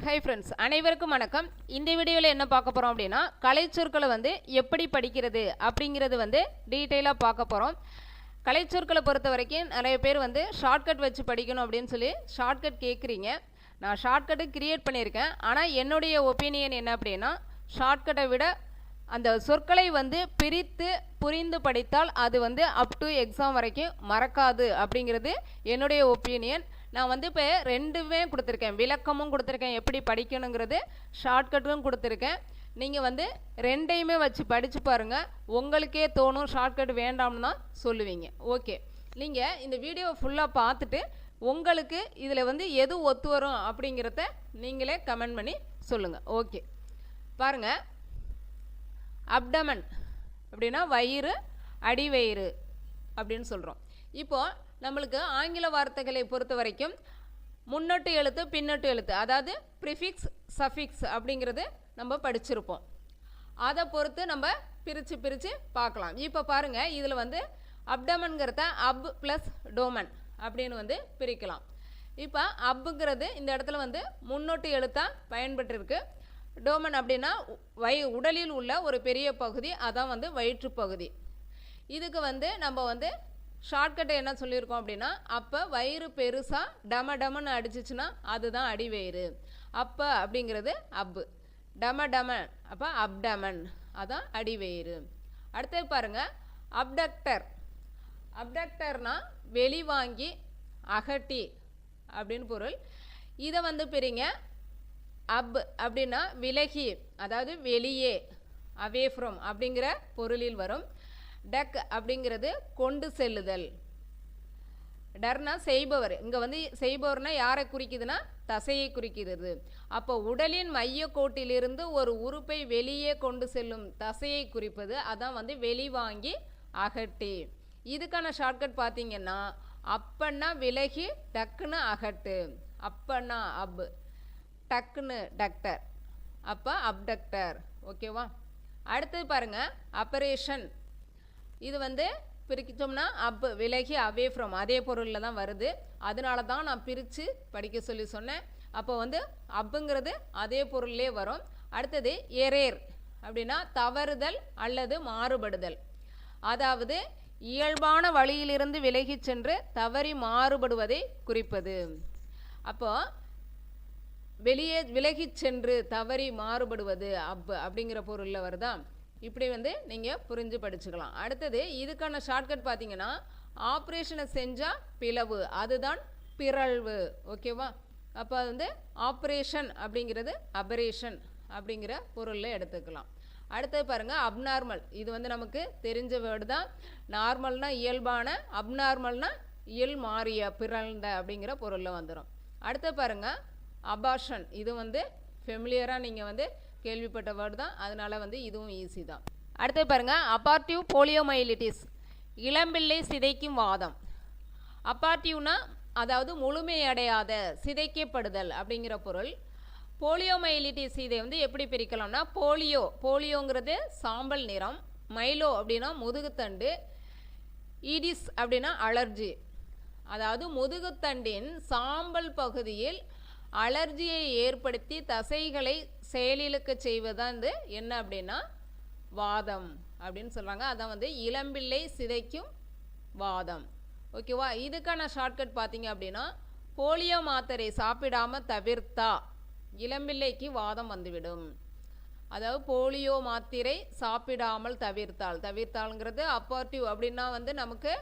Hi friends, அனைவருக்கும் வணக்கம். இந்த வீடியோவில் என்ன பார்க்க போகிறோம் அப்படின்னா, கலைச்சொற்களை வந்து எப்படி படிக்கிறது அப்படிங்கிறது வந்து டீட்டெயிலாக பார்க்க போகிறோம். கலைச்சொற்களை பொறுத்த வரைக்கும் நிறைய பேர் வந்து ஷார்ட்கட் வச்சு படிக்கணும் அப்படின்னு சொல்லி ஷார்ட்கட் கேட்குறீங்க. நான் ஷார்ட்கட்டு கிரியேட் பண்ணியிருக்கேன். ஆனால் என்னுடைய ஒப்பீனியன் என்ன அப்படின்னா, ஷார்ட்கட்டை விட அந்த சொற்களை வந்து பிரித்து புரிந்து படித்தால் அது வந்து அப் டு எக்ஸாம் வரைக்கும் மறக்காது அப்படிங்கிறது என்னுடைய ஒப்பீனியன். நான் வந்து இப்போ ரெண்டுமே கொடுத்துருக்கேன், விளக்கமும் கொடுத்துருக்கேன், எப்படி படிக்கணுங்கிறது ஷார்ட்கட்டும் கொடுத்துருக்கேன். நீங்கள் வந்து ரெண்டையுமே வச்சு படித்து பாருங்கள், உங்களுக்கே தோணும் ஷார்ட்கட் வேண்டாம்னு தான் சொல்லுவீங்க. ஓகே, நீங்கள் இந்த வீடியோவை ஃபுல்லாக பார்த்துட்டு உங்களுக்கு இதில் வந்து எது ஒத்து வரும் அப்படிங்கிறத நீங்களே கமெண்ட் பண்ணி சொல்லுங்கள். ஓகே, பாருங்கள். அப்டமன் அப்படின்னா வயிறு, அடிவயிறு அப்படின்னு சொல்கிறோம். இப்போது நம்மளுக்கு ஆங்கில வார்த்தைகளை பொறுத்த வரைக்கும் முன்னொட்டு எழுத்து, பின்னொட்டு எழுத்து, அதாவது ப்ரிஃபிக்ஸ், சஃபிக்ஸ் அப்படிங்கிறது நம்ம படிச்சிருப்போம். அதை பொறுத்து நம்ம பிரித்து பார்க்கலாம். இப்போ பாருங்கள், இதில் வந்து அப்டமன்கிறத அப் ப்ளஸ் டோமன் அப்படின்னு வந்து பிரிக்கலாம். இப்போ அப்புங்கிறது இந்த இடத்துல வந்து முன்னொட்டு எழுத்தாக பயன்பட்டுருக்கு. டோமன் அப்படின்னா உடலில் உள்ள ஒரு பெரிய பகுதி, அதான் வந்து வயிற்று பகுதி. இதுக்கு வந்து நம்ம வந்து ஷார்ட்கட்டை என்ன சொல்லியிருக்கோம் அப்படின்னா, அப்போ வயிறு பெருசாக டமன்னு அடிச்சிச்சுன்னா அதுதான் அடிவயிறு. அப்போ அப்படிங்கிறது அப்பு, டமன் அப்போ அப்டமன், அதான் அடிவயிறு. அடுத்தது பாருங்கள், அப்டக்டர். அப்டக்டர்னா வெளிவாங்கி, அகட்டி அப்படின்னு பொருள். இதை வந்து பிரிங்க. அப் அப்படின்னா விலகி, அதாவது வெளியே, அவே ஃப்ரம் அப்படிங்கிற பொருளில் வரும். டக் அப்படிங்கிறது கொண்டு செல்லுதல். டர்னா செய்பவர். இங்கே வந்து செய்பவர்னா யாரை குறிக்குதுன்னா தசையை குறிக்கிறது. அப்போ உடலின் மைய கோட்டிலிருந்து ஒரு உறுப்பை வெளியே கொண்டு செல்லும் தசையை குறிப்பது, அதான் வந்து வெளிவாங்கி, அகட்டி. இதுக்கான ஷார்ட்கட் பார்த்தீங்கன்னா, அப்பன்னா விலகி, டக்குன்னு அகட்டு. அப்பன்னா அப், டக்குன்னு டக்டர், அப்போ அப்டக்டர். ஓகேவா? அடுத்தது பாருங்கள், ஆப்பரேஷன். இது வந்து பிரிச்சோம்னா அப், விலகி, அவே ஃப்ரம் அதே பொருளில் தான் வருது. அதனால தான் நான் பிரித்து படிக்க சொல்லி சொன்னேன். அப்போ வந்து அப்புங்கிறது அதே பொருள்லே வரும். அடுத்தது எரேர் அப்படின்னா தவறுதல் அல்லது மாறுபடுதல், அதாவது இயல்பான வழியிலிருந்து விலகி சென்று தவறி மாறுபடுவதை குறிப்பது. அப்போ வெளியே விலகி சென்று தவறி மாறுபடுவது அப் அப்படிங்கிற பொருளில் வருதா. இப்படி வந்து நீங்கள் புரிஞ்சு படிச்சுக்கலாம். அடுத்தது இதுக்கான ஷார்ட்கட் பார்த்தீங்கன்னா, ஆப்ரேஷனை செஞ்சால் பிளவு, அதுதான் பிறழ்வு. ஓகேவா? அப்போ அது வந்து ஆப்ரேஷன் அப்படிங்கிறது அபரேஷன் அப்படிங்கிற பொருளில் எடுத்துக்கலாம். அடுத்தது பாருங்கள், அப்நார்மல். இது வந்து நமக்கு தெரிஞ்ச வேர்டு தான். நார்மல்னா இயல்பான, அப்நார்மல்னா இயல் மாறிய, பிறழ்ந்த அப்படிங்கிற பொருளில் வந்துடும். அடுத்தது பாருங்கள், அபார்ஷன். இது வந்து ஃபெமிலியராக நீங்கள் வந்து கேள்விப்பட்ட வேர்டு தான், அதனால் வந்து இதுவும் ஈஸி தான். அடுத்து பாருங்கள், அபார்ட்டிவ் போலியோமைலிட்டிஸ், இளம்பிள்ளை சிதைக்கும் வாதம். அபார்ட்டிவ்னா அதாவது முழுமையடையாத, சிதைக்கப்படுதல் அப்படிங்கிற பொருள். போலியோமைலிட்டிஸ் இதை வந்து எப்படி பிரிக்கலாம்னா, போலியோங்கிறது சாம்பல் நிறம், மைலோ அப்படின்னா முதுகுத்தண்டு, ஈடிஸ் அப்படின்னா அலர்ஜி, அதாவது முதுகுத்தண்டின் சாம்பல் பகுதியில் அலர்ஜியை ஏற்படுத்தி தசைகளை செயலிழக்க செய்வதான் வந்து என்ன அப்படின்னா வாதம் அப்படின்னு சொல்கிறாங்க. அதான் வந்து இளம்பிள்ளை சிதைக்கும் வாதம். ஓகேவா? இதுக்கான ஷார்ட்கட் பார்த்தீங்க அப்படின்னா, போலியோ மாத்திரை சாப்பிடாமல் தவிர்த்தா இளம்பிள்ளைக்கு வாதம் வந்துவிடும். அதாவது போலியோ மாத்திரை சாப்பிடாமல் தவிர்த்தாள்ங்கிறது அபார்ட்டிவ் அப்படின்னா வந்து நமக்கு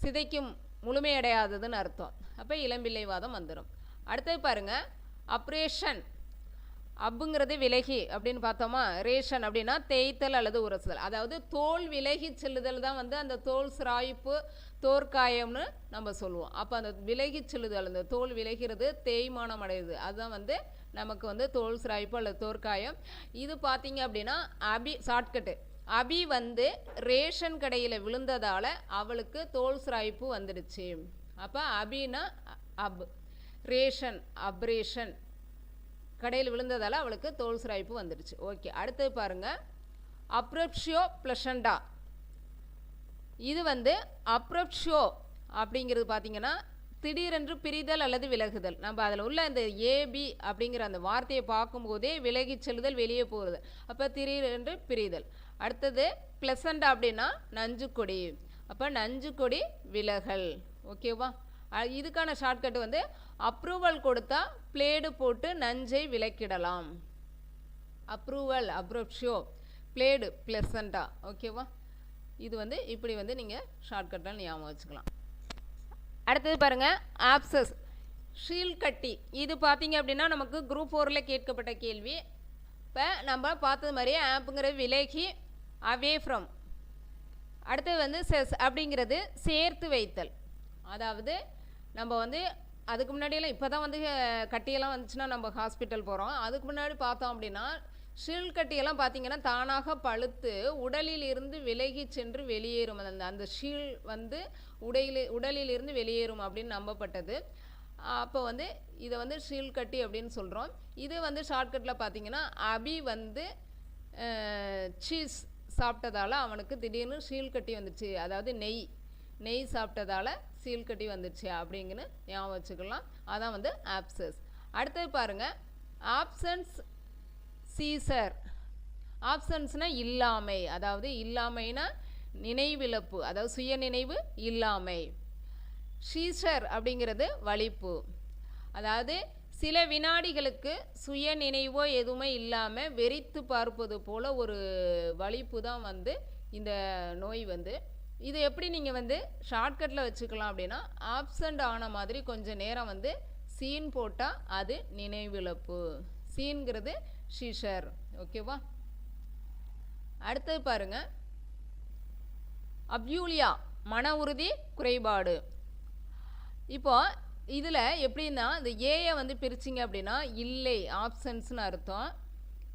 சிதைக்கும், முழுமையடையாததுன்னு அர்த்தம். அப்போ இளம்பிள்ளை வாதம் வந்துடும். அடுத்தது பாருங்கள், அப்ரேஷன். அப்புங்கிறது விலகி அப்படின்னு பார்த்தோமா, ரேஷன் அப்படின்னா தேய்த்தல் அல்லது உரசுதல், அதாவது தோல் விலகி செல்லுதல் தான் வந்து அந்த தோல் சிராய்ப்பு, தோற்காயம்னு நம்ம சொல்லுவோம். அப்போ அந்த விலகி செல்லுதல், அந்த தோல் விலகிறது, தேய்மானம் அடையுது, அதுதான் வந்து நமக்கு வந்து தோல் சிராய்ப்பு அல்லது தோற்காயம். இது பார்த்தீங்க அப்படின்னா ஷார்ட்கட்டு. அபி வந்து ரேஷன் கடையில் விழுந்ததால் அவளுக்கு தோல் சிராய்ப்பு வந்துடுச்சு. அப்போ அபின்னா அப், ரேஷன் அப்ரேஷன், கடையில் விழுந்ததால் அவளுக்கு தோல் சிராய்ப்பு வந்துடுச்சு. ஓகே, அடுத்தது பாருங்கள், அப்ரப்ஷியோ பிளஷண்டா. இது வந்து அப்ரப்ஷியோ அப்படிங்கிறது பார்த்தீங்கன்னா திடீரென்று பிரிதல் அல்லது விலகுதல். நம்ம அதில் உள்ள இந்த ஏபி அப்படிங்கிற அந்த வார்த்தையை பார்க்கும்போதே விலகி செல்லுதல், வெளியே போகிறது. அப்போ திடீரென்று பிரிதல். அடுத்தது ப்ளசண்ட் அப்படின்னா நஞ்சுக்கொடி. அப்போ நஞ்சுக்கொடி விலகல். ஓகேவா? இதுக்கான ஷார்ட்கட் வந்து அப்ரூவல் கொடுத்தா பிளேடு போட்டு நஞ்சை விலக்கிடலாம். அப்ரூவல் அப்ரோப்ஷியோ, பிளேடு ப்ளசண்டா. ஓகேவா? இது வந்து இப்படி வந்து நீங்கள் ஷார்ட்கட்டாக ஞாபகம் வச்சுக்கலாம். அடுத்தது பாருங்கள், ஆப்சஸ் ஷீல் கட்டி. இது பார்த்தீங்க அப்படின்னா நமக்கு குரூப் 4ல் கேட்கப்பட்ட கேள்வி. இப்போ நம்ம பார்த்தது மாதிரியே ஆப்புங்கிறது விலகி, அவே ஃப்ரம். அடுத்தது வந்து செஸ் அப்படிங்கிறது சேர்த்து வைத்தல். அதாவது நம்ம வந்து அதுக்கு முன்னாடியெல்லாம் இப்போ தான் வந்து கட்டியெல்லாம் வந்துச்சுன்னா நம்ம ஹாஸ்பிட்டல் போகிறோம். அதுக்கு முன்னாடி பார்த்தோம் அப்படின்னா ஷீல் கட்டியெல்லாம் பார்த்தீங்கன்னா தானாக பழுத்து உடலில் இருந்து விலகி சென்று வெளியேறும். அந்த ஷீல் வந்து உடலில் இருந்து வெளியேறும் அப்படின்னு நம்பப்பட்டது. அப்போ வந்து இதை வந்து ஷீல் கட்டி அப்படின்னு சொல்கிறோம். இது வந்து ஷார்ட்கட்டில் பார்த்தீங்கன்னா அபி வந்து சீஸ் சாப்பிட்டதால் அவனுக்கு திடீர்னு ஷீல் கட்டி வந்துச்சு. அதாவது நெய் சாப்பிட்டதால் சீல் கட்டி வந்துச்சு அப்படிங்கன்னு ஞாபகம் வச்சுக்கலாம். அதான் வந்து ஆப்சஸ். அடுத்தது பாருங்கள், ஆப்சன்ஸ் சீசர். ஆப்சன்ஸ்னால் இல்லாமை. அதாவது இல்லாமைனா நினைவிழப்பு, அதாவது சுய நினைவு இல்லாமை. சீசர் அப்படிங்கிறது வலிப்பு. அதாவது சில வினாடிகளுக்கு சுய நினைவோ எதுவுமே இல்லாமல் வெறித்து பார்ப்பது போல் ஒரு வலிப்பு தான் வந்து இந்த நோய் வந்து. இது எப்படி நீங்கள் வந்து ஷார்ட்கட்டில் வச்சுக்கலாம் அப்படின்னா, ஆப்சண்ட் ஆன மாதிரி கொஞ்சம் நேரம் வந்து சீன் போட்டால் அது நினைவிழப்பு. சீன்கிறது சீசர். ஓகேவா? அடுத்தது பாருங்க, அப்யூலியா மன உறுதி குறைபாடு. இப்போ இதில் எப்படின்னா இந்த ஏயை வந்து பிரிச்சிங்க அப்படின்னா இல்லை ஆப்ஷன்ஸ்னு அர்த்தம்.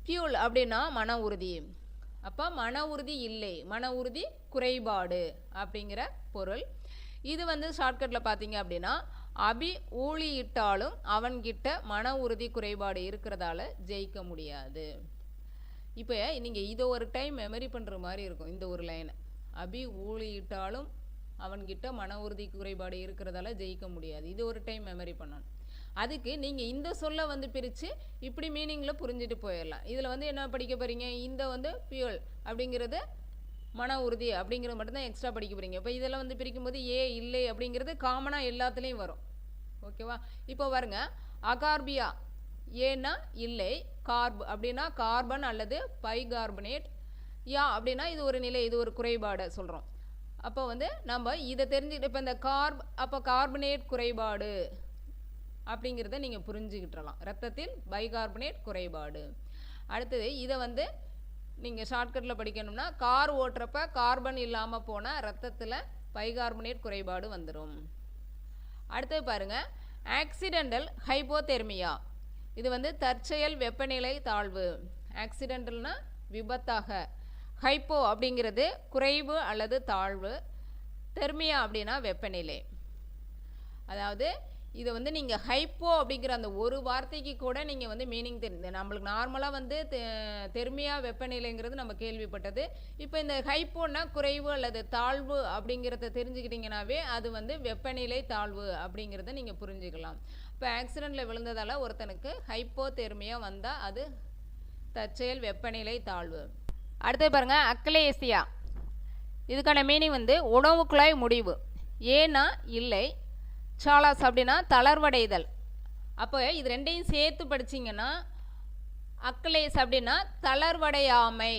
பியூல் அப்படின்னா மன உறுதி. அப்போ மன உறுதி இல்லை, மன உறுதி குறைபாடு அப்படிங்கிற பொருள். இது வந்து ஷார்ட்கட்டில் பார்த்தீங்க அப்படின்னா அபி ஊழியிட்டாலும் அவன்கிட்ட மன உறுதி குறைபாடு இருக்கிறதால ஜெயிக்க முடியாது. இப்போ நீங்கள் இதை ஒரு டைம் மெமரி பண்ணுற மாதிரி இருக்கும். இந்த ஒரு லைனை, அபி ஊழியிட்டாலும் அவன்கிட்ட மன உறுதி குறைபாடு இருக்கிறதால ஜெயிக்க முடியாது, இது ஒரு டைம் மெமரி பண்ணணும். அதுக்கு நீங்கள் இந்த சொல்லை வந்து பிரித்து இப்படி மீனிங்கில் புரிஞ்சுட்டு போயிடலாம். இதில் வந்து என்ன படிக்க போகிறீங்க, இந்த வந்து பியூல் அப்படிங்கிறது மன உறுதி அப்படிங்கிறது மட்டும்தான் எக்ஸ்ட்ரா படிக்க போகிறீங்க. இப்போ இதெல்லாம் வந்து பிரிக்கும்போது ஏ இல்லை அப்படிங்கிறது காமனாக எல்லாத்துலேயும் வரும். ஓகேவா? இப்போ பாருங்க, அகார்பியா ஏன்னா இல்லை, கார்ப் அப்படின்னா கார்பன் அல்லது பைகார்பனேட், யா அப்படின்னா இது ஒரு நிலை, இது ஒரு குறைபாடை சொல்கிறோம். அப்போ வந்து நம்ம இதை தெரிஞ்சுக்கிட்டு இப்போ இந்த அப்போ கார்பனேட் குறைபாடு அப்படிங்கிறத நீங்கள் புரிஞ்சுக்கிட்டலாம். ரத்தத்தில் பைகார்பனேட் குறைபாடு. அடுத்தது இதை வந்து நீங்கள் ஷார்ட்கட்டில் படிக்கணும்னா கார் ஓட்டுறப்ப கார்பன் இல்லாமல் போனால் ரத்தத்தில் பைகார்பனேட் குறைபாடு வந்துடும். அடுத்தது பாருங்கள், ஆக்சிடென்டல் ஹைப்போதெர்மியா. இது வந்து தற்செயல் வெப்பநிலை தாழ்வு. ஆக்சிடென்டல்னா விபத்தாக, ஹைப்போ அப்படிங்கிறது குறைவு அல்லது தாழ்வு, தெர்மியா அப்படின்னா வெப்பநிலை. அதாவது இதை வந்து நீங்கள் ஹைப்போ அப்படிங்கிற அந்த ஒரு வார்த்தைக்கு கூட நீங்கள் வந்து மீனிங் தெரிஞ்சு, நம்மளுக்கு நார்மலாக வந்து தெர்மியா வெப்பநிலைங்கிறது நம்ம கேள்விப்பட்டது. இப்போ இந்த ஹைப்போன்னா குறைவு அல்லது தாழ்வு அப்படிங்கிறத தெரிஞ்சுக்கிட்டிங்கனாவே அது வந்து வெப்பநிலை தாழ்வு அப்படிங்கிறத நீங்கள் புரிஞ்சுக்கலாம். இப்போ ஆக்சிடெண்ட்டில் விழுந்ததால் ஒருத்தனுக்கு ஹைப்போ தெர்மியா வந்தால் அது தற்செயல் வெப்பநிலை தாழ்வு. அடுத்து பாருங்கள், அக்லேசியா. இதுக்கான மீனிங் வந்து உணவு குழாய் முடிவு. ஏன்னா இல்லை, சாலாஸ் அப்படின்னா தளர்வடைதல். அப்போ இது ரெண்டையும் சேர்த்து படிச்சிங்கன்னா அக்லேஸ் அப்படின்னா தளர்வடையாமை.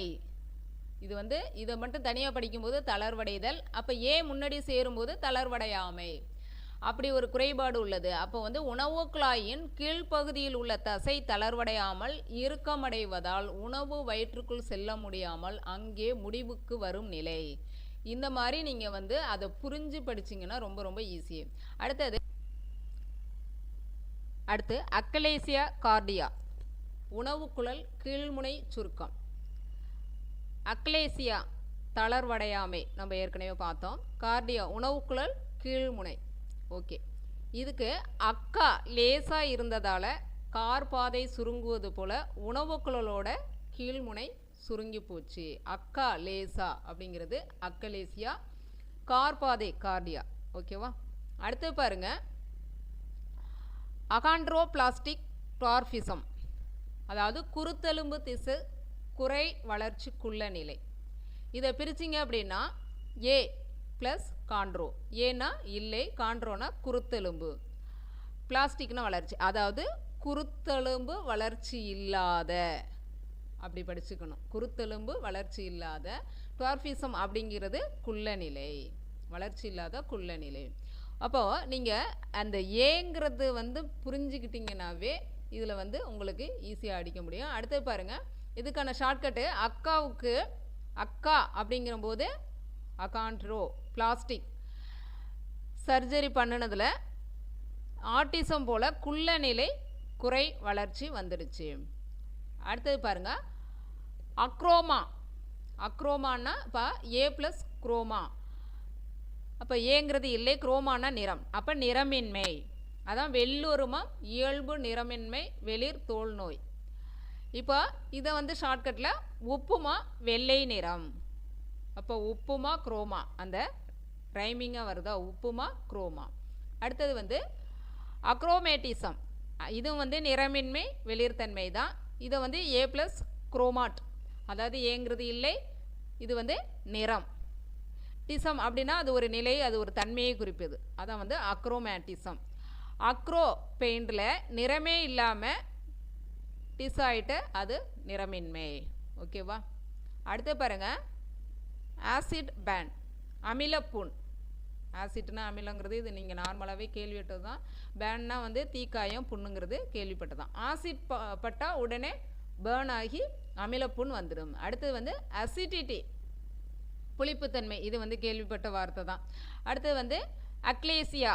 இது வந்து இதை மட்டும் தனியாக படிக்கும்போது தளர்வடைதல், அப்போ ஏ முன்னாடி சேரும்போது தளர்வடையாமை. அப்படி ஒரு குறைபாடு உள்ளது. அப்போ வந்து உணவு குழாயின் கீழ்ப்பகுதியில் உள்ள தசை தளர்வடையாமல் இறுக்கமடைவதால் உணவு வயிற்றுக்குள் செல்ல முடியாமல் அங்கே முடிவுக்கு வரும் நிலை. இந்த மாதிரி நீங்கள் வந்து அதை புரிஞ்சு படிச்சிங்கன்னா ரொம்ப ரொம்ப ஈஸி. அடுத்து அக்லேசியா கார்டியா, உணவுக்குழல் கீழ்முனை சுருக்கம். அக்லேசியா தளர்வடையாமை நம்ம ஏற்கனவே பார்த்தோம். கார்டியா உணவுக்குழல் கீழ்முனை. ஓகே, இதுக்கு அக்கா லேசாக இருந்ததால் கார்பாதை சுருங்குவது போல் உணவுக்குழலோட கீழ்முனை சுருங்கி போச்சு. அக்கா லேசா அப்படிங்கிறது அக்கலேசியா, கார்பாதை கார்டியா. ஓகேவா? அடுத்து பாருங்க, அகாண்ட்ரோபிளாஸ்டிக் டுவார்ஃபிசம், அதாவது குருத்தெலும்பு திசு குறை வளர்ச்சிக்குள்ள நிலை. இதை பிரிச்சிங்க அப்படின்னா ஏ ப்ளஸ் காண்ட்ரோ. ஏன்னா இல்லை, காண்ட்ரோனா குருத்தெலும்பு, பிளாஸ்டிக்னா வளர்ச்சி, அதாவது குருத்தெலும்பு வளர்ச்சி இல்லாத, அப்படி படிச்சுக்கணும். குருத்தெலும்பு வளர்ச்சி இல்லாத, டுவார்ஃபிசம் அப்படிங்கிறது குள்ளநிலை, வளர்ச்சி இல்லாத குள்ளநிலை. அப்போது நீங்கள் அந்த ஏங்கிறது புரிஞ்சுக்கிட்டிங்கனாவே இதில் உங்களுக்கு ஈஸியாக அடிக்க முடியும். அடுத்து பாருங்கள், இதுக்கான ஷார்ட்கட்டு அக்காவுக்கு, அக்கா அப்படிங்கிறபோது அகாண்ட்ரோ பிளாஸ்டிக் சர்ஜரி பண்ணினதில் ஆட்டிசம் போல் குள்ளநிலை குறை வளர்ச்சி வந்துடுச்சு. அடுத்தது பாருங்கள், அக்ரோமா. அக்ரோமானா இப்போ ஏ ப்ளஸ் குரோமா, அப்போ ஏங்கிறது இல்லை, குரோமானா நிறம், அப்போ நிறமின்மை, அதான் வெள்ளூருமம் இயல்பு நிறமின்மை வெளிர் தோல் நோய். இப்போ இதை ஷார்ட்கட்டில் உப்புமா வெள்ளை நிறம், அப்போ உப்புமா குரோமா, அந்த ரைமிங்காக வருதா, உப்புமா குரோமா. அடுத்தது அக்ரோமேட்டிசம், இதுவும் நிறமின்மை வெளிர்த்தன்மை தான். இதை ஏ ப்ளஸ் குரோமாட், அதாவது ஏங்கிறது இல்லை, இது நிறம். டிசம் அப்படின்னா அது ஒரு நிலை, அது ஒரு தன்மையை குறிப்பது, அதான் அக்ரோமேட்டிசம். அக்ரோ பெயிண்டில் நிறமே இல்லாமல் டிஸ் ஆகிட்டு அது நிறமின்மை. ஓகேவா? அடுத்து பாருங்கள், ஆசிட் பேன், அமிலப்புண். ஆசிட்னா அமிலங்கிறது இது நீங்கள் நார்மலாகவே கேள்விப்பட்டது தான். பேன்னா தீக்காயம், புண்ணுங்கிறது கேள்விப்பட்டதான். ஆசிட் பட்டால் உடனே பேர்ன் ஆகி அமிலப்புண் வந்துடும். அடுத்தது அசிடிட்டி, புளிப்புத்தன்மை, இது கேள்விப்பட்ட வார்த்தை தான். அடுத்தது அக்லேசியா,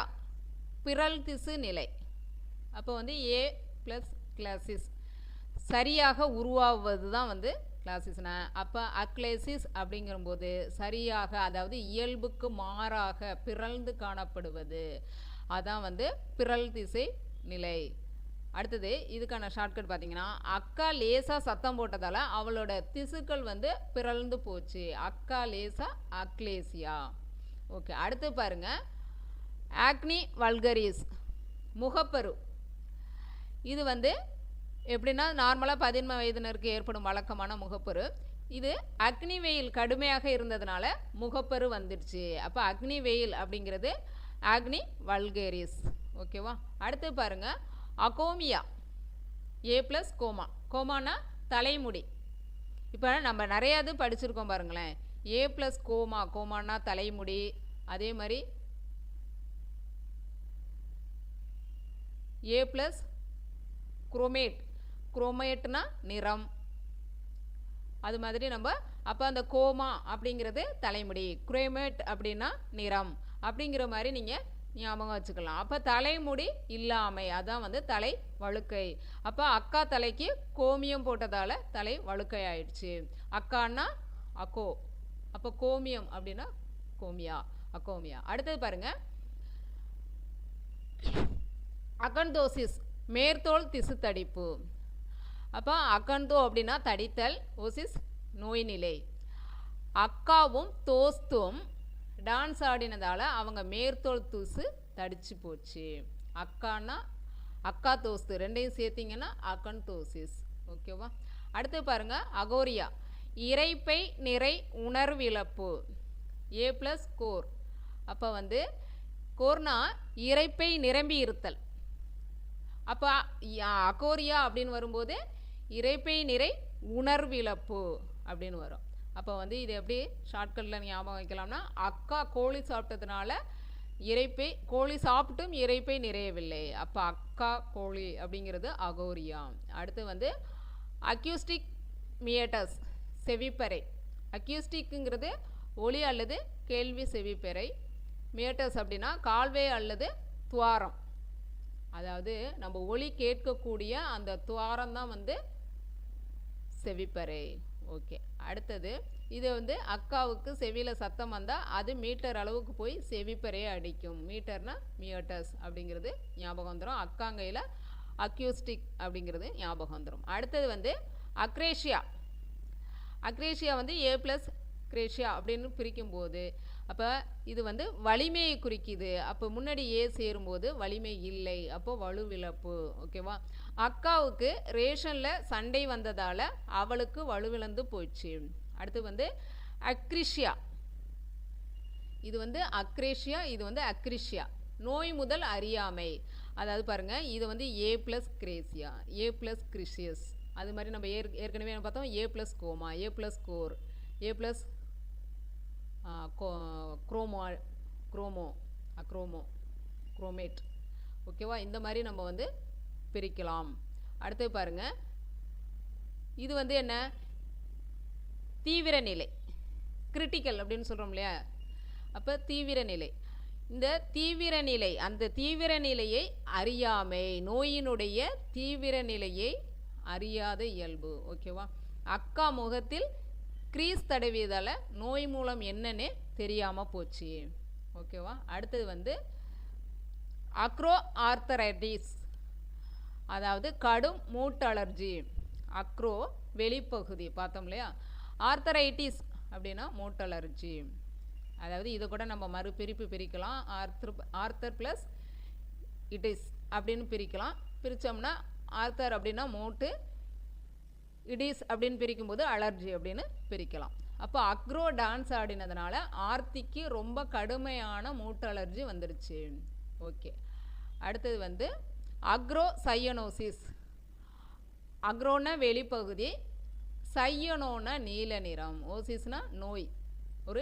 பிறல் திசு நிலை. அப்போ ஏ ப்ளஸ் கிளாசிஸ், சரியாக உருவாவது தான் கிளாசிஸ்னா. அப்போ அக்லேசிஸ் அப்படிங்கும்போது சரியாக, அதாவது இயல்புக்கு மாறாக பிறழ்ந்து காணப்படுவது, அதான் பிறல் திசை நிலை. அடுத்தது இதுக்கான ஷார்ட்கட் பார்த்தீங்கன்னா, அக்கா லேசாக சத்தம் போட்டதால் அவளோட திசுக்கள் பிறழ்ந்து போச்சு, அக்கா லேசா அக்லேசியா. ஓகே, அடுத்து பாருங்கள், ஆக்னி வல்கரிஸ், முகப்பரு. இது எப்படின்னா நார்மலாக 13 வயதினருக்கு ஏற்படும் வழக்கமான முகப்பரு. இது அக்னி வெயில் கடுமையாக இருந்ததுனால முகப்பரு வந்துடுச்சு. அப்போ அக்னி வெயில் அப்படிங்கிறது ஆக்னி வல்கரிஸ். ஓகேவா? அடுத்து பாருங்கள், அகோமியா, ஏ ப்ளஸ் கோமா. கோமானா தலைமுடி. இப்போ நம்ம நிறையா இது படிச்சிருக்கோம் பாருங்களேன். ஏ ப்ளஸ் கோமா, கோமானா தலைமுடி. அதே மாதிரி ஏ ப்ளஸ் குரோமேட், குரோமேட்னா நிறம். அது மாதிரி நம்ம அப்போ அந்த கோமா அப்படிங்கிறது தலைமுடி, குரோமேட் அப்படின்னா நிறம், அப்படிங்கிற மாதிரி நீங்கள் ஞாபகம் வச்சுக்கலாம். அப்போ தலைமுடி இல்லாமை, அதான் தலை வழுக்கை. அப்போ அக்கா தலைக்கு கோமியம் போட்டதால் தலை வழுக்கை ஆயிடுச்சு. அக்கான்னா அக்கோ, அப்போ கோமியம் அப்படின்னா கோமியா, அக்கோமியா. அடுத்தது பாருங்கள், அகண்டோசிஸ், மேற்தோல் திசு தடிப்பு. அப்போ அகண்டோ அப்படின்னா தடித்தல், ஓசிஸ் நோய் நிலை. அக்காவும் தோஸ்தும் டான்ஸ் ஆடினதால் அவங்க மேற்தோல் திசு தடிச்சு போச்சு. அக்கானா அக்கா தோஸ்து, ரெண்டையும் சேர்த்திங்கன்னா அகண்டோசிஸ். ஓகேவா? அடுத்து பாருங்கள், அகோரியா, இரைப்பை நிறை உணர்விழப்பு, ஏ ப்ளஸ் கோர். அப்போ கோர்னா இரைப்பை நிரம்பி இருத்தல். அப்போ அகோரியா அப்படின்னு வரும்போது இரைப்பை நிறை உணர்விழப்பு அப்படின்னு வரும். அப்போ இது எப்படி ஷார்ட்கட்டில் ஞாபகம் வைக்கலாம்னா, அக்கா கோழி சாப்பிட்டதுனால இரைப்பை, கோழி சாப்பிட்டும் இரைப்பை நிறையவில்லை, அப்போ அக்கா கோழி அப்படிங்கிறது அகோரியா. அடுத்து அக்யூஸ்டிக் மியேட்டஸ், செவிப்பறை. அக்யூஸ்டிக்குங்கிறது ஒலி அல்லது கேள்வி செவிப்பறை. மியேட்டஸ் அப்படின்னா கால்வே அல்லது துவாரம், அதாவது நம்ம ஒலி கேட்கக்கூடிய அந்த துவாரம் தான் செவிப்பறை. ஓகே, அடுத்தது இது அக்காவுக்கு செவியில் சத்தம் வந்தால் அது மீட்டர் அளவுக்கு போய் செவிப்பறையை அடிக்கும். மீட்டர்னா மியேட்டஸ் அப்படிங்கிறது ஞாபகம் வந்துடும். அக்காங்கையில் அக்யூஸ்டிக் அப்படிங்கிறது ஞாபகம் வந்துடும். அடுத்தது அக்ரேஷியா. அக்ரேஷியா ஏ ப்ளஸ் கிரேஷியா அப்படின்னு பிரிக்கும்போது அப்போ இது வந்து வலிமையை குறிக்குது. அப்போ முன்னாடி ஏ சேரும்போது வலிமை இல்லை, அப்போ வலுவிழப்பு. ஓகேவா? அக்காவுக்கு ரேஷனில் சண்டை வந்ததால் அவளுக்கு வலுவிழந்து போச்சு. அடுத்து வந்து அக்ரிஷியா. இது வந்து அக்ரேஷியா, இது வந்து அக்ரிஷியா. நோய் முதல் அறியாமை. அதாவது பாருங்கள், இது வந்து ஏ ப்ளஸ் கிரேசியா, ஏ ப்ளஸ் கிரிஷியஸ். அது மாதிரி நம்ம ஏற்கனவே பார்த்தோம் ஏ ப்ளஸ் கோமா, ஏ ப்ளஸ் கோர், ஏ ப்ளஸ் குரோமேட். ஓகேவா? இந்த மாதிரி நம்ம வந்து பிரிக்கலாம். அடுத்து பாருங்கள், இது வந்து என்ன? தீவிர நிலை, கிரிட்டிக்கல் அப்படின்னு சொல்கிறோம் இல்லையா? அப்போ தீவிர நிலை. இந்த தீவிர நிலை, அந்த தீவிர நிலையை அறியாமை, நோயினுடைய தீவிர நிலையை அறியாத இயல்பு. ஓகேவா? அக்கா முகத்தில் கிரீஸ் தடவியதால் நோய் மூலம் என்னன்னு தெரியாமல் போச்சு. ஓகேவா? அடுத்தது வந்து அக்ரோ ஆர்த்தரைட்டிஸ், அதாவது கடும் மூட்டு அலர்ஜி. அக்ரோ வெளிப்பகுதி பார்த்தோம் இல்லையா? ஆர்த்தரைட்டிஸ் அப்படின்னா மூட்டு அலர்ஜி. அதாவது இதை கூட நம்ம பிரிக்கலாம். ஆர்த்தர் ப்ளஸ் இட்டிஸ் அப்படின்னு பிரிக்கலாம். பிரித்தோம்னா ஆர்த்தர் அப்படின்னா மூட்டு, இடிஸ் அப்படின்னு பிரிக்கும்போது அலர்ஜி அப்படின்னு பிரிக்கலாம். அப்போ அக்ரோ டான்ஸ் ஆடினதுனால ஆர்த்திக்கு ரொம்ப கடுமையான மூட்டு அலர்ஜி வந்துருச்சு. ஓகே. அடுத்தது வந்து அக்ரோ சையனோசிஸ். அக்ரோனா வெளிப்பகுதி, சையனோனா நீல நிறம், ஓசிஸ்னா நோய், ஒரு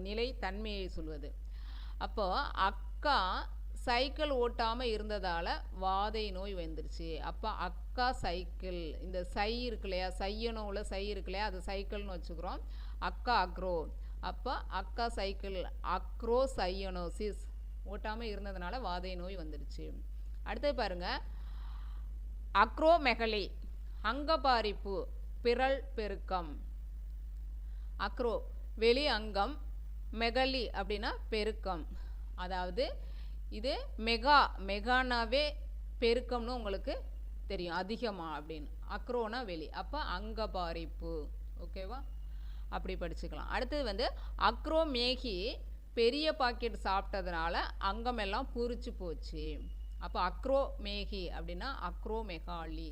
நிலை தன்மையை சொல்வது. அப்போது அக்கா சைக்கிள் ஓட்டாமல் இருந்ததால் வாதை நோய் வந்துருச்சு. அப்போ அக்கா சைக்கிள், இந்த சை இருக்கு இல்லையா, சையனோவில் சை இருக்கு இல்லையா, அது சைக்கிள்னு வச்சுக்கிறோம். அக்கா அக்ரோ. அப்போ அக்கா சைக்கிள், அக்ரோ சையனோசிஸ், ஓட்டாமல் இருந்ததுனால வாதை நோய் வந்துருச்சு. அடுத்தது பாருங்கள், அக்ரோமெகலி, அங்கபாரிப்பு, பிறல் பெருக்கம். அக்ரோ வெளி அங்கம், மெகலி அப்படின்னா பெருக்கம். அதாவது இது மெகானாவே பெருக்கம்னு உங்களுக்கு தெரியும், அதிகமாக அப்படின்னு. அக்ரோனா வெளி, அப்போ அங்கபாரிப்பு. ஓகேவா? அப்படி படிச்சுக்கலாம். அடுத்தது வந்து அக்ரோமேகி, பெரிய பாக்கெட் சாப்பிட்டதுனால அங்கமெல்லாம் பூரிச்சு போச்சு. அப்போ அக்ரோமேகி அப்படின்னா அக்ரோமெகாலி,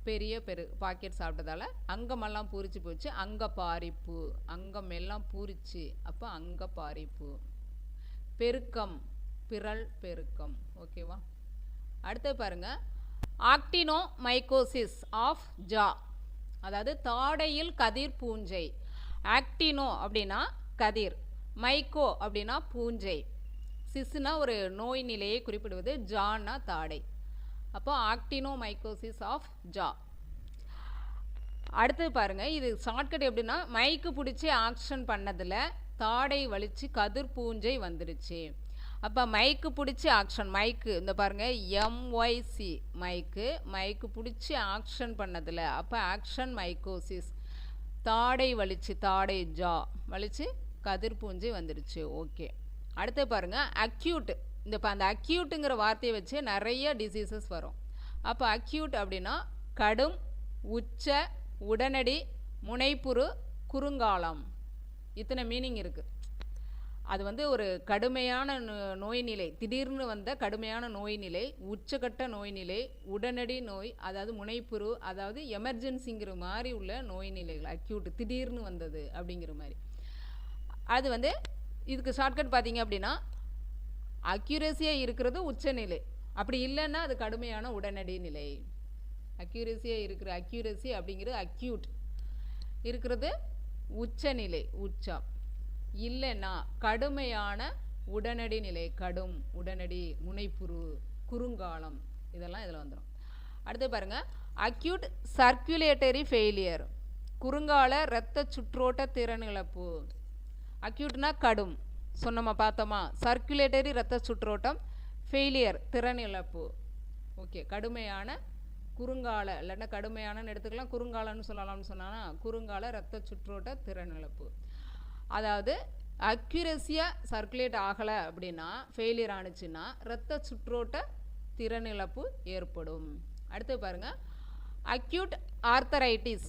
பெரிய பாக்கெட் சாப்பிட்டதால அங்கமெல்லாம் பூரிச்சு போச்சு. அங்கபாரிப்பு, அங்கம் எல்லாம் பூரிச்சு, அப்போ அங்கபாரிப்பு. பெருக்கம், பிறல் பெருக்கம். ஓகேவா? அடுத்து பாருங்க, ஆக்டினோ மைக்கோசிஸ் ஆஃப் ஜா, அதாவது தாடையில் கதிர் பூஞ்சை. ஆக்டினோ அப்படின்னா கதிர், மைக்கோ அப்படின்னா பூஞ்சை, சிஸ்னா ஒரு நோய் நிலையை குறிப்பிடுவது, ஜான்னா தாடை. அப்போ ஆக்டினோ மைக்கோசிஸ் ஆஃப் ஜா. அடுத்தது பாருங்கள், இது ஷார்ட்கட் எப்படின்னா, மைக்கு பிடிச்சி ஆக்ஷன் பண்ணதில் தாடை வலிச்சு கதிர் பூஞ்சை வந்துடுச்சு. அப்போ மைக்கு பிடிச்சி ஆக்ஷன், மைக்கு இந்த பாருங்கள் எம்ஒய்சி, மைக்கு பிடிச்சி ஆக்ஷன் பண்ணதில், அப்போ ஆக்ஷன் மைக்கோசிஸ், தாடை வலிச்சு, தாடை ஜா வலிச்சு கதிர் பூஞ்சை வந்துடுச்சு. ஓகே. அடுத்து பாருங்கள் அக்யூட். அந்த அக்யூட்டுங்கிற வார்த்தையை வச்சு நிறைய டிசீசஸ் வரும். அப்போ அக்யூட் அப்படின்னா கடும், உச்ச, உடனடி, முனைப்புறு, குறுங்காலம், இத்தனை மீனிங் இருக்குது. அது வந்து ஒரு கடுமையான நோய் நிலை, திடீர்னு வந்த கடுமையான நோய் நிலை, உச்சக்கட்ட நோய் நிலை, உடனடி நோய், அதாவது முனைப்புறு, அதாவது எமர்ஜென்சிங்கிற மாதிரி உள்ள நோய் நிலைகள் அக்யூட், திடீர்னு வந்தது அப்படிங்கிற மாதிரி. அது வந்து இதுக்கு ஷார்ட்கட் பார்த்தீங்க அப்படின்னா, அக்யூரேசியாக இருக்கிறது உச்சநிலை, அப்படி இல்லைன்னா அது கடுமையான உடனடி நிலை. அக்யூரேசியாக இருக்கிற அக்யூரேசி அப்படிங்கிறது அக்யூட், இருக்கிறது உச்சநிலை, உச்சம். இல்லைன்னா கடுமையான உடனடி நிலை, கடும், உடனடி, முனைப்புறு, குறுங்காலம், இதெல்லாம் இதில் வந்துடும். அடுத்து பாருங்கள் அக்யூட் சர்க்குலேட்டரி ஃபெயிலியர், குறுங்கால இரத்த சுற்றோட்ட திறன் இழப்பு. அக்யூட்னா கடும் சொன்னோமா, பார்த்தோமா, சர்க்குலேட்டரி இரத்த சுற்றோட்டம், ஃபெயிலியர் திறன் இழப்பு. ஓகே. கடுமையான குறுங்கால, இல்லைன்னா கடுமையானன்னு எடுத்துக்கலாம், குறுங்காலன்னு சொல்லலாம்னு சொன்னால் குறுங்கால இரத்த சுற்றோட்ட திறன் இழப்பு. அதாவது அக்யூரேசியாக சர்க்குலேட் ஆகலை அப்படின்னா, ஃபெயிலியர் ஆணுச்சுன்னா இரத்த சுற்றோட்ட திறன் இழப்பு ஏற்படும். அடுத்து பாருங்கள் அக்யூட் ஆர்த்தரைட்டிஸ்,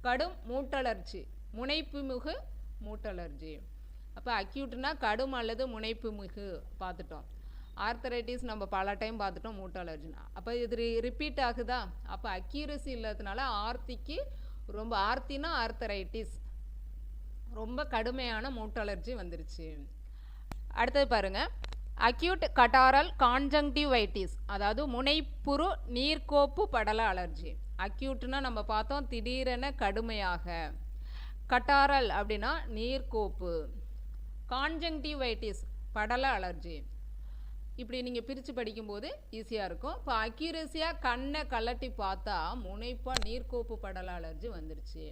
கடும் மூட்டலர்ச்சி, முனைப்புமிகு மூட்டலர்ஜி. அப்போ அக்யூட்னா கடும் அல்லது முனைப்பு மிகு பார்த்துட்டோம். ஆர்த்தரைட்டிஸ் நம்ம பல டைம் பார்த்துட்டோம், மூட்டு அலர்ஜினா. அப்போ இது ரிப்பீட் ஆகுதா? அப்போ அக்யூரசி இல்லாததுனால ஆர்த்திக்கு ரொம்ப ஆர்த்தினா ஆர்த்தரைட்டிஸ் ரொம்ப கடுமையான மூட்டு அலர்ஜி வந்துருச்சு. அடுத்தது பாருங்க, அக்யூட் கட்டாரல் கான்ஜங்டிவைட்டிஸ், அதாவது முனைப்புறு நீர்க்கோப்பு படல அலர்ஜி. அக்யூட்னா நம்ம பார்த்தோம் திடீரென கடுமையாக, கட்டாரல் அப்படின்னா நீர்க்கோப்பு, கான்ஜங்டிவைட்டிஸ் படல அலர்ஜி. இப்படி நீங்கள் பிரித்து படிக்கும்போது ஈஸியாக இருக்கும். இப்போ அக்யூரஸியாக கண்ணை கலட்டி பார்த்தா முனைப்பாக நீர்க்கோப்பு படல அலர்ஜி வந்துருச்சு.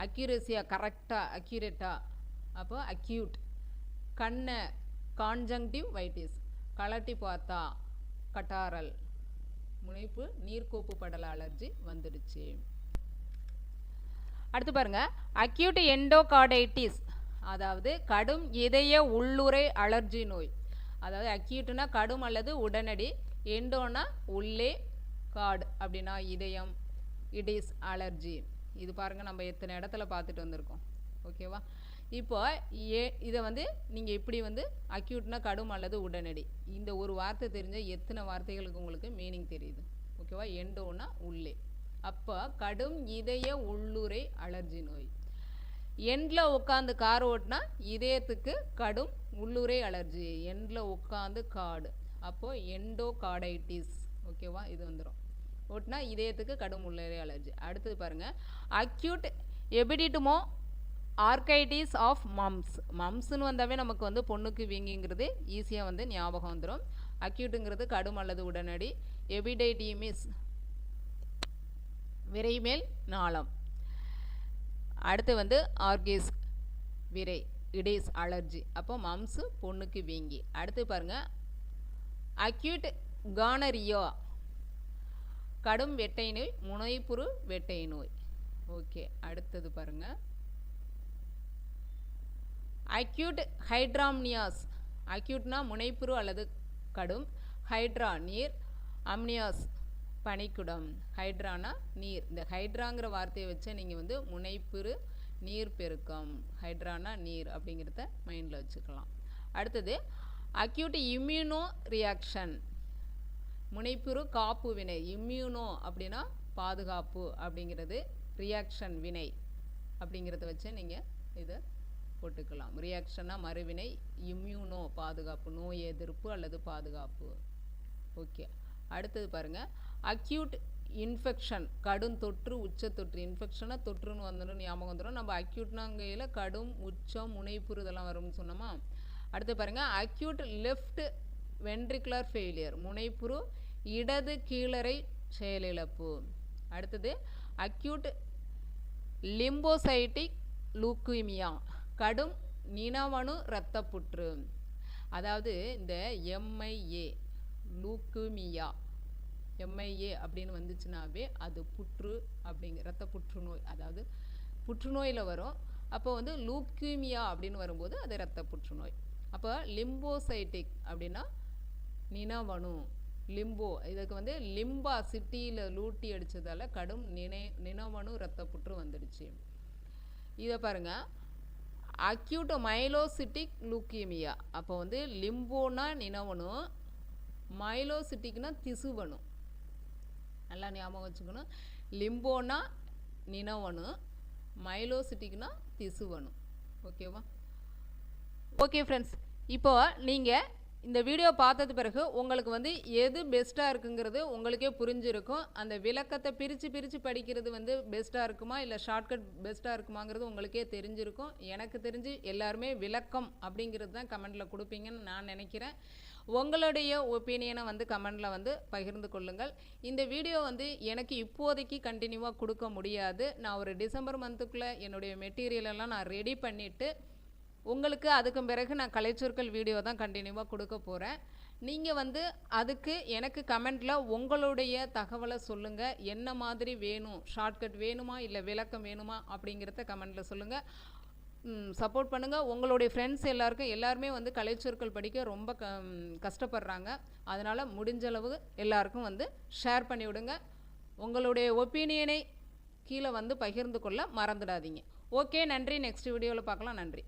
அக்யூரஸியாக கரெக்டாக அக்யூரேட்டாக, அப்போ அக்யூட். கண்ணை கான்ஜங்டிவைட்டிஸ், கலட்டி பார்த்தா கட்டாரல், முனைப்பு நீர்க்கோப்பு படல அலர்ஜி வந்துடுச்சு. அடுத்து பாருங்க, அக்யூட் எண்டோகார்டைட்டிஸ், அதாவது கடும் இதய உள்ளுறை அலர்ஜி நோய். அதாவது அக்யூட்னா கடும் அல்லது உடனடி, எண்டோனா உள்ளே, கார்டு அப்படின்னா இதயம், இடிஸ் அலர்ஜி. இது பாருங்கள் நம்ம எத்தனை இடத்துல பார்த்துட்டு வந்திருக்கோம். ஓகேவா? இப்போ இதை வந்து நீங்கள் இப்படி வந்து அக்யூட்னா கடும் அல்லது உடனடி, இந்த ஒரு வார்த்தை தெரிஞ்சால் எத்தனை வார்த்தைகளுக்கு உங்களுக்கு மீனிங் தெரியுது. ஓகேவா? எண்டோனா உள்ளே. அப்போ கடும் இதய உள்ளுறை அலர்ஜி நோய். எண்டில் உட்காந்து கார் ஓட்டினா இதயத்துக்கு கடும் உள்ளுறை அலர்ஜி, எண்டில் உட்காந்து கார்டு, அப்போது எண்டோகார்டைட்டிஸ். ஓகேவா? இது வந்துடும். ஓட்டினா இதயத்துக்கு கடும் உள்ளுறை அலர்ஜி. அடுத்தது பாருங்கள், அக்யூட் எபிடிட்டுமோ ஆர்கைட்டிஸ் ஆஃப் மம்ஸ். மம்ஸ்ன்னு வந்தாவே நமக்கு வந்து பொண்ணுக்கு வீங்கிங்கிறது ஈஸியாக வந்து ஞாபகம் வந்துடும். அக்யூட்டுங்கிறது கடும் அல்லது உடனடி, எபிடைடிமிஸ் விரைமேல் நாளம். அடுத்து வந்து ஆர்கிஸ் விரை, இடிஸ் அலர்ஜி. அப்போ மம்ஸு பொண்ணுக்கு வீங்கி. அடுத்து பாருங்கள், அக்யூட் கானரியா கடும் வெட்டை நோய், முனைப்புறு வெட்டை நோய். ஓகே. அடுத்தது பாருங்கள், அக்யூட் ஹைட்ராம்னியாஸ். அக்யூட்னா முனைப்புறு அல்லது கடும், ஹைட்ரா நீர், அம்னியாஸ் பனிக்குடம். ஹைட்ரானா நீர். இந்த ஹைட்ராங்கிற வார்த்தையை வச்சு நீங்கள் வந்து முனைப்புறு நீர் பெருக்கம், ஹைட்ரானா நீர் அப்படிங்கிறத மைண்டில் வச்சுக்கலாம். அடுத்தது அக்யூட் இம்யூனோ ரியாக்ஷன், முனைப்புறு காப்பு வினை. இம்யூனோ அப்படின்னா பாதுகாப்பு அப்படிங்கிறது, ரியாக்ஷன் வினை அப்படிங்கிறத வச்சு நீங்கள் இதை போட்டுக்கலாம். ரியாக்ஷனா மறுவினை, இம்யூனோ பாதுகாப்பு, நோய் எதிர்ப்பு அல்லது பாதுகாப்பு. ஓகே. அடுத்தது பாருங்கள், அக்யூட் இன்ஃபெக்ஷன் கடும் தொற்று, உச்ச தொற்று. இன்ஃபெக்ஷனாக தொற்றுன்னு வந்துடும், ஞாபகம் வந்துடும். நம்ம அக்யூட்னாங்கையில் கடும், உச்சம், முனைப்புறு இதெல்லாம் வரும்னு சொன்னோமா. அடுத்து பாருங்கள், அக்யூட் லெஃப்ட் வென்ட்ரிகுலர் ஃபெயிலியர், முனைப்புறு இடது கீழறை செயலிழப்பு. அடுத்தது அக்யூட் லிம்போசைட்டிக் லூக்கீமியா கடும் நினவணு இரத்தப்புற்று. அதாவது இந்த எம்ஐஏ லூக்கீமியா, எம்ஐஏ அப்படின்னு வந்துச்சுனாவே அது புற்று அப்படிங்க, இரத்த புற்றுநோய், அதாவது புற்றுநோயில் வரும். அப்போ வந்து லூக்கீமியா அப்படின்னு வரும்போது அது இரத்த புற்றுநோய். அப்போ லிம்போசைட்டிக் அப்படின்னா நினவணு, லிம்போ, இதுக்கு வந்து லிம்பா சிட்டியில் லூட்டி அடித்ததால் கடும் நினவணு இரத்த புற்று வந்துடுச்சு. இதை பாருங்கள், அக்யூட் மைலோசிட்டிக் லூக்கீமியா. அப்போ வந்து லிம்போனா நினவணு, மைலோசிட்டிக்னா திசுவணு. நல்லா ஞாபகம் வச்சுக்கணும். லிம்போனா நினவணு, மைலோசிட்டிக்னா திசுவணு. ஓகேவா? ஓகே ஃப்ரெண்ட்ஸ், இப்போ நீங்கள் இந்த வீடியோ பார்த்தது பிறகு உங்களுக்கு வந்து எது பெஸ்ட்டாக இருக்குங்கிறது உங்களுக்கே புரிஞ்சிருக்கும். அந்த விளக்கத்தை பிரித்து படிக்கிறது வந்து பெஸ்ட்டாக இருக்குமா இல்லை ஷார்ட்கட் பெஸ்ட்டாக இருக்குமாங்கிறது உங்களுக்கே தெரிஞ்சிருக்கும். எனக்கு தெரிஞ்சு எல்லாருமே விளக்கம் அப்படிங்கிறது தான் கமெண்டில் கொடுப்பீங்கன்னு நான் நினைக்கிறேன். உங்களுடைய ஒப்பீனியனை வந்து கமெண்டில் வந்து பகிர்ந்து கொள்ளுங்கள். இந்த வீடியோ வந்து எனக்கு இப்போதைக்கு கண்டினியூவாக கொடுக்க முடியாது. நான் ஒரு டிசம்பர் மந்த்துக்குள்ளே என்னுடைய மெட்டீரியலெல்லாம் நான் ரெடி பண்ணிவிட்டு உங்களுக்கு அதுக்கு பிறகு நான் கலைச்சொற்கள் வீடியோ தான் கண்டினியூவாக கொடுக்க போகிறேன். நீங்கள் வந்து அதுக்கு எனக்கு கமெண்டில் உங்களுடைய தகவலை சொல்லுங்கள். என்ன மாதிரி வேணும், ஷார்ட்கட் வேணுமா இல்லை விளக்கம் வேணுமா அப்படிங்கிறத கமெண்டில் சொல்லுங்கள். சப்போர்ட் பண்ணுங்கள். உங்களுடைய ஃப்ரெண்ட்ஸ் எல்லாருமே வந்து கலைச்சொற்கள் படிக்க ரொம்ப கஷ்டப்படுறாங்க. அதனால் முடிஞ்சளவு எல்லாருக்கும் வந்து ஷேர் பண்ணிவிடுங்க. உங்களுடைய ஒப்பீனியனை கீழே வந்து பகிர்ந்து கொள்ள மறந்துடாதீங்க. ஓகே, நன்றி. நெக்ஸ்ட் வீடியோவில் பார்க்கலாம். நன்றி.